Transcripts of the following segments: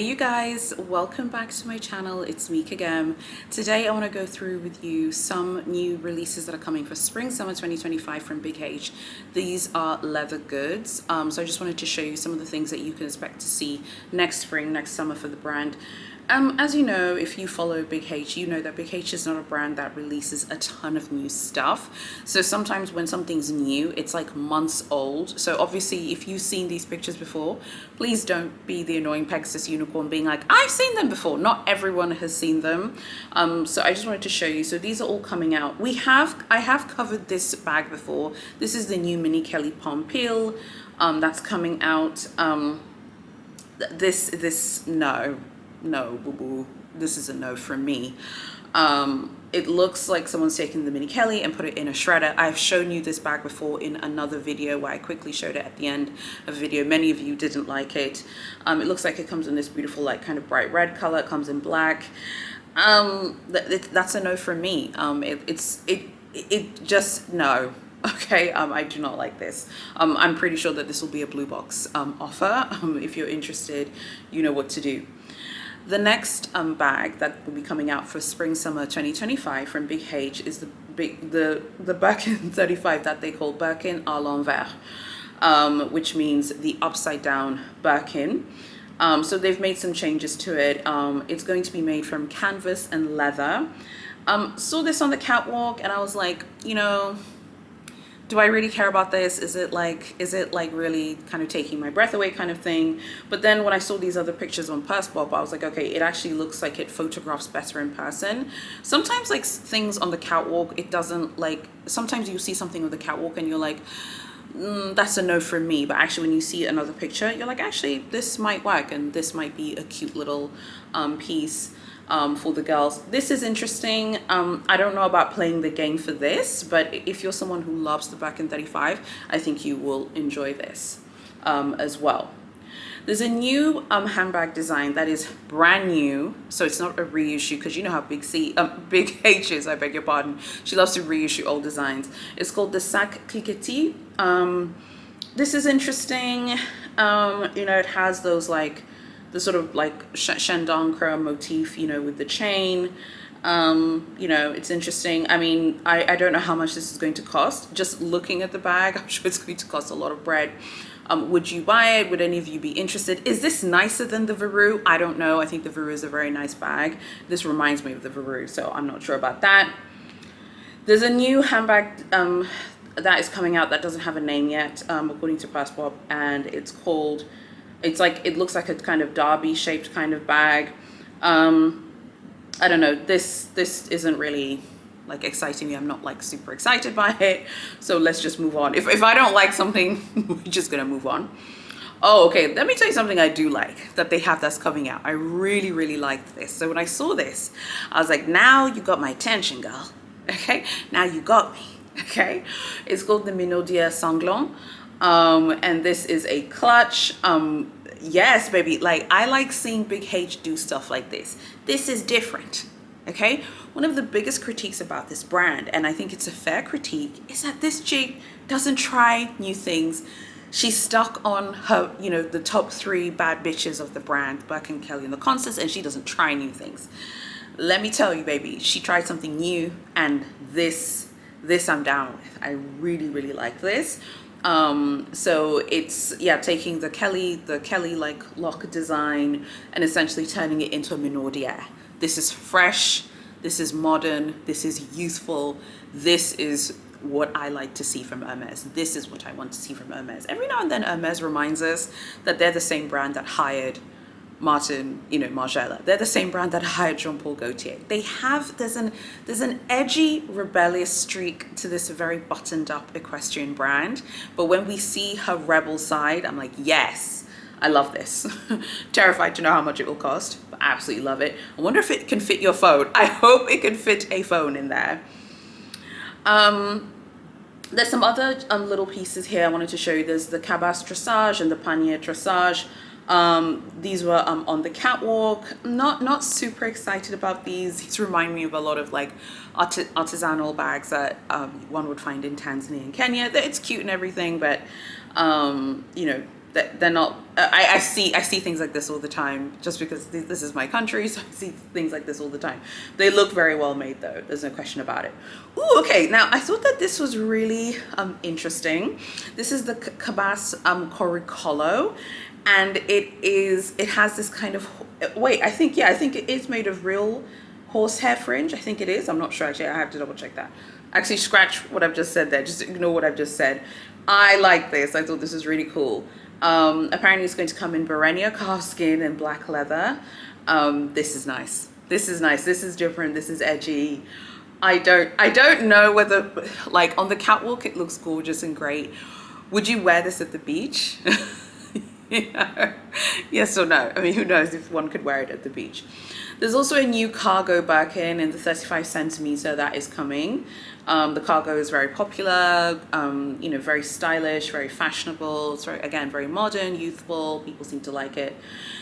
Hey you guys, welcome back to my channel. It's Meek again. Today I want to go through with you some new releases that are coming for spring summer 2025 from Big H. These are leather goods, so I just wanted to show you some of the things that you can expect to see next spring, next summer for the brand. As you know, if you follow Big H, you know that Big H is not a brand that releases a ton of new stuff. So sometimes when something's new, it's like months old. So obviously, if you've seen these pictures before, please don't be the annoying Pegasus unicorn being like, I've seen them before. Not everyone has seen them. So I just wanted to show you. So these are all coming out. I have covered this bag before. This is the new Mini Kelly Pompil that's coming out. No, boo boo. This is a no from me. It looks like someone's taken the Mini Kelly and put it in a shredder. I've shown you this bag before in another video where I quickly showed it at the end of the video. Many of you didn't like it. It looks like it comes in this beautiful, like, kind of bright red color. It comes in black. That's a no from me. It just no. Okay, I do not like this. I'm pretty sure that this will be a blue box offer. If you're interested, you know what to do. The next bag that will be coming out for spring summer 2025 from Big H is the Birkin 35 that they call Birkin à l'envers, which means the upside down Birkin. So they've made some changes to it. It's going to be made from canvas and leather. Saw this on the catwalk and I was like, you know, do I really care about this? Is it like really kind of taking my breath away kind of thing? But then when I saw these other pictures on Persbop, I was like, okay, it actually looks like it photographs better in person. Sometimes like things on the catwalk, it doesn't, like, sometimes you see something on the catwalk and you're like, that's a no from me. But actually when you see another picture, you're like, actually this might work and this might be a cute little piece. For the girls. This is interesting. I don't know about playing the game for this, but if you're someone who loves the Birkin 35, I think you will enjoy this as well. There's a new handbag design that is brand new, so it's not a reissue, because you know how Big H is, I beg your pardon. She loves to reissue old designs. It's called the Sac Cliquetis. This is interesting. You know, it has those like the sort of like chaîne d'encre motif, you know, with the chain. You know, it's interesting. I mean, I don't know how much this is going to cost. Just looking at the bag, I'm sure it's going to cost a lot of bread. Would you buy it? Would any of you be interested? Is this nicer than the Veru? I don't know. I think the Veru is a very nice bag. This reminds me of the Veru, so I'm not sure about that. There's a new handbag that is coming out that doesn't have a name yet, according to Persbop, and it's called, it's like, it looks like a kind of derby shaped kind of bag. I don't know, this isn't really like exciting me. I'm not like super excited by it, so let's just move on. If I don't like something, we're just gonna move on. Oh, okay, let me tell you something I do like that they have that's coming out. I really liked this. So when I saw this, I was like, now you got my attention, girl. Okay, now you got me. Okay, it's called the Minaudière Sanglant. And this is a clutch. Yes, baby, like, I like seeing Big H do stuff like this. This is different. Okay, one of the biggest critiques about this brand, and I think it's a fair critique, is that this chick doesn't try new things. She's stuck on her, you know, the top 3 bad bitches of the brand, Birkin, Kelly, and the Constance, and she doesn't try new things. Let me tell you, baby, she tried something new, and this I'm down with. I really like this. So it's, yeah, taking the Kelly like lock design and essentially turning it into a Minaudière. This is fresh, this is modern, this is youthful, this is what I like to see from Hermes. This is what I want to see from Hermes. Every now and then Hermes reminds us that they're the same brand that hired Martin, you know, Margiela. They're the same brand that hired Jean-Paul Gaultier. They have, there's an edgy, rebellious streak to this very buttoned up equestrian brand. But when we see her rebel side, I'm like, yes, I love this. Terrified to know how much it will cost, but absolutely love it. I wonder if it can fit your phone. I hope it can fit a phone in there. There's some other little pieces here I wanted to show you. There's the Cabas Dressage and the Panier Dressage. These were on the catwalk. Not super excited about these. These remind me of a lot of like artisanal bags that one would find in Tanzania and Kenya. It's cute and everything, but you know, they're not. I see things like this all the time. Just because this is my country, so I see things like this all the time. They look very well made, though. There's no question about it. Ooh, okay. Now I thought that this was really interesting. This is the Cabas Coricolo, and it has this kind of wait. I think it is made of real horsehair fringe. I think it is. I'm not sure actually. I have to double check that. Actually, scratch what I've just said there. Just ignore what I've just said. I like this. I thought this was really cool. Apparently it's going to come in Barenia calf skin and black leather. This is nice. This is nice. This is different. This is edgy. I don't know whether, like, on the catwalk it looks gorgeous and great. Would you wear this at the beach? You know? Yes or no? I mean, who knows if one could wear it at the beach. There's also a new cargo birkin in the 35 centimeter that is coming. The cargo is very popular, you know, very stylish, very fashionable. It's very, again, very modern, youthful. People seem to like it.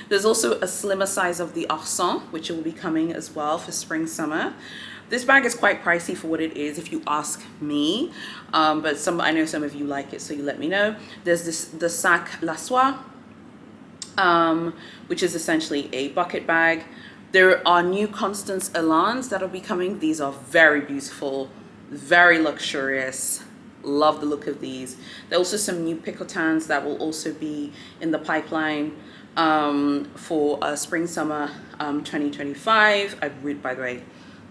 There's also a slimmer size of the Arsan, which will be coming as well for spring, summer. This bag is quite pricey for what it is, if you ask me. But I know some of you like it, so you let me know. There's the Sac La Soie, which is essentially a bucket bag. There are new Constance Elans that will be coming. These are very beautiful, very luxurious. Love the look of these. There are also some new Picotins that will also be in the pipeline for spring summer 2025. By the way,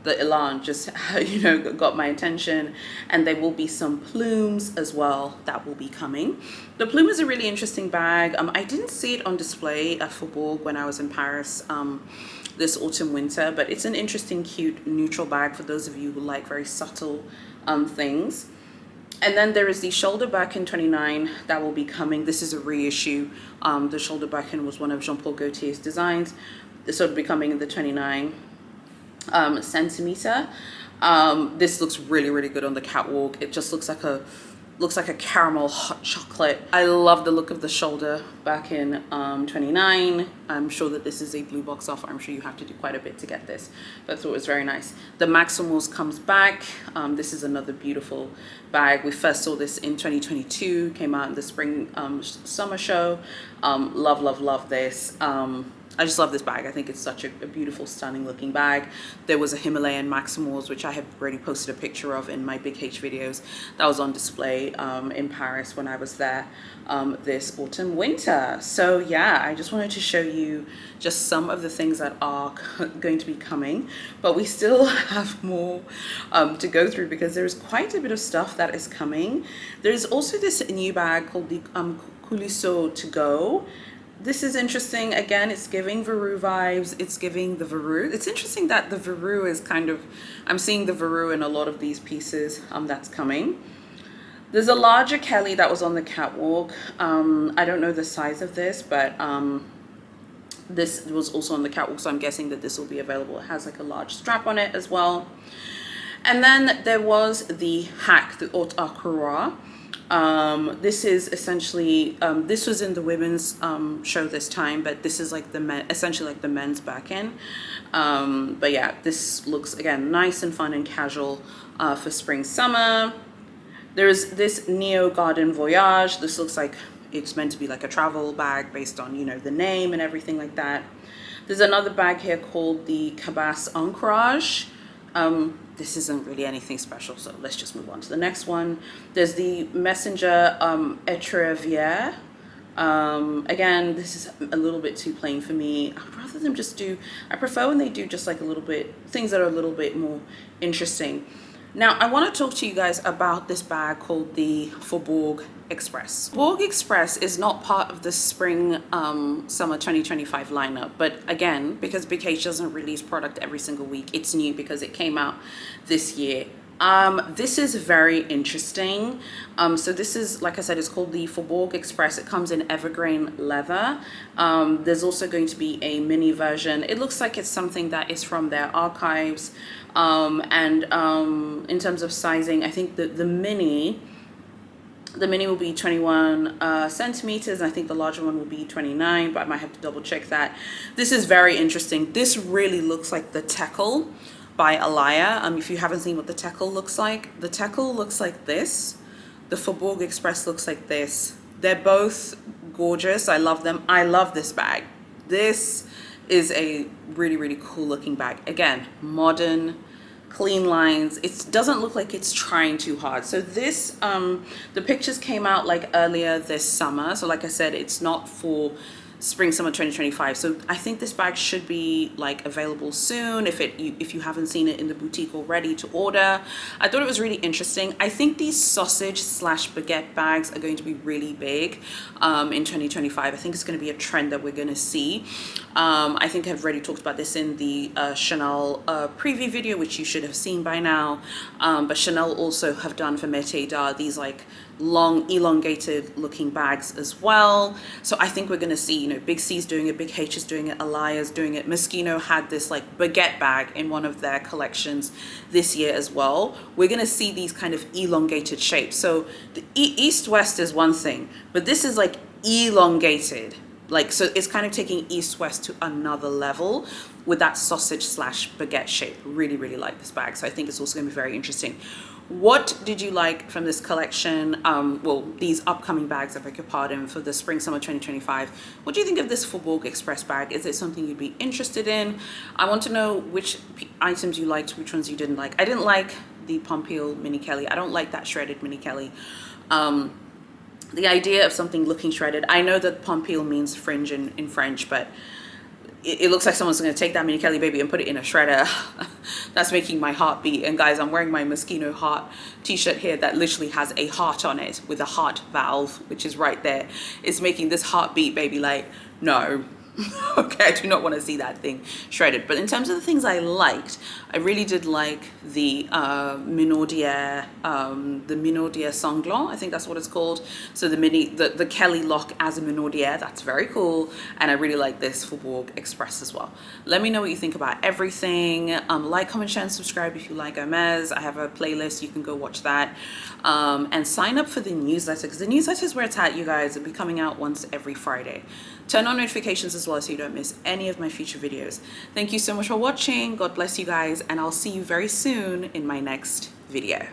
the Elan just, you know, got my attention. And there will be some plumes as well that will be coming. The plume is a really interesting bag. I didn't see it on display at Faubourg when I was in Paris this autumn winter, but it's an interesting, cute, neutral bag for those of you who like very subtle things. And then there is the shoulder birkin 29 that will be coming. This is a reissue. The shoulder birkin was one of Jean Paul Gaultier's designs. This will be coming in the 29 centimeter. This looks really, really good on the catwalk. It just looks like a caramel hot chocolate. I love the look of the shoulder back in 29. I'm sure that this is a blue box offer. I'm sure you have to do quite a bit to get this, but I thought it was very nice. The Maximals comes back. This is another beautiful bag. We first saw this in 2022, came out in the spring summer show. Love this. I just love this bag. I think it's such a beautiful, stunning looking bag. There was a Himalayan Maximals, which I have already posted a picture of in my Big H videos, that was on display in Paris when I was there this autumn winter. So yeah, I just wanted to show you just some of the things that are going to be coming, but we still have more to go through because there's quite a bit of stuff that is coming. There's also this new bag called the Coulisseau To Go. This is interesting. Again, it's giving Veru vibes. It's giving the Veru. It's interesting that the Veru is kind of, I'm seeing the Veru in a lot of these pieces that's coming. There's a larger Kelly that was on the catwalk. I don't know the size of this, but this was also on the catwalk, so I'm guessing that this will be available. It has like a large strap on it as well. And then there was the Hack, the Haute Acroix. This is essentially, this was in the women's show this time, but this is like essentially like the men's birkin. But yeah, this looks again nice and fun and casual for spring summer. There's this Neo Garden Voyage. This looks like it's meant to be like a travel bag based on, you know, the name and everything like that. There's another bag here called the Cabas Ancrage. This isn't really anything special, so let's just move on to the next one. There's the Messenger Etrevrier. Again, this is a little bit too plain for me. I'd rather them just I prefer when they do just like a little bit, things that are a little bit more interesting. Now, I want to talk to you guys about this bag called the Faubourg Express. Faubourg Express is not part of the spring summer 2025 lineup, but again, because Big H doesn't release product every single week, it's new because it came out this year. This is very interesting. So this is, like I said, it's called the Faubourg Express. It comes in evergreen leather. There's also going to be a mini version. It looks like it's something that is from their archives. In terms of sizing, I think that the mini will be 21 centimeters. And I think the larger one will be 29, but I might have to double check that. This is very interesting. This really looks like the Tekel by Alaïa. If you haven't seen what the Tekel looks like, the Tekel looks like this. The Faubourg Express looks like this. They're both gorgeous. I love them. I love this bag. This is a really, really cool looking bag. Again, modern, clean lines. It doesn't look like it's trying too hard. So this, the pictures came out like earlier this summer. So like I said, it's not for spring summer 2025. So I think this bag should be like available soon if you haven't seen it in the boutique already to order. I thought it was really interesting. I think these sausage slash baguette bags are going to be really big in 2025. I think it's going to be a trend that we're going to see. I think I've already talked about this in the Chanel preview video, which you should have seen by now. But Chanel also have done for Métier d'Art these like long elongated looking bags as well. So I think we're going to see, you know, Big C's doing it, Big H is doing it, Alaïa's doing it. Moschino had this like baguette bag in one of their collections this year as well. We're going to see these kind of elongated shapes. So the east-west is one thing, but this is like elongated. Like, so it's kind of taking east-west to another level with that sausage slash baguette shape. Really, really like this bag. So I think it's also going to be very interesting. What did you like from this collection? Well, these upcoming bags, I beg your pardon, for the spring summer 2025. What do you think of this Faubourg Express bag? Is it something you'd be interested in? I want to know which items you liked, which ones you didn't like. I didn't like the Pompil Mini Kelly. I don't like that shredded Mini Kelly. The idea of something looking shredded, I know that Pompil means fringe in French, but it looks like someone's going to take that Mini Kelly baby and put it in a shredder. That's making my heart beat. And guys, I'm wearing my Moschino heart t-shirt here that literally has a heart on it with a heart valve, which is right there. It's making this heartbeat baby like, no. Okay, I do not want to see that thing shredded. But in terms of the things I liked, I really did like the Minaudière Sanglant, I think that's what it's called. So the Kelly lock as a Minaudière, that's very cool. And I really like this Faubourg Express as well. Let me know what you think about everything. Like, comment, share, and subscribe if you like Hermes. I have a playlist, you can go watch that. And sign up for the newsletter, because the newsletter is where it's at, you guys. It'll be coming out once every Friday. Turn on notifications as well so you don't miss any of my future videos. Thank you so much for watching. God bless you guys, and I'll see you very soon in my next video.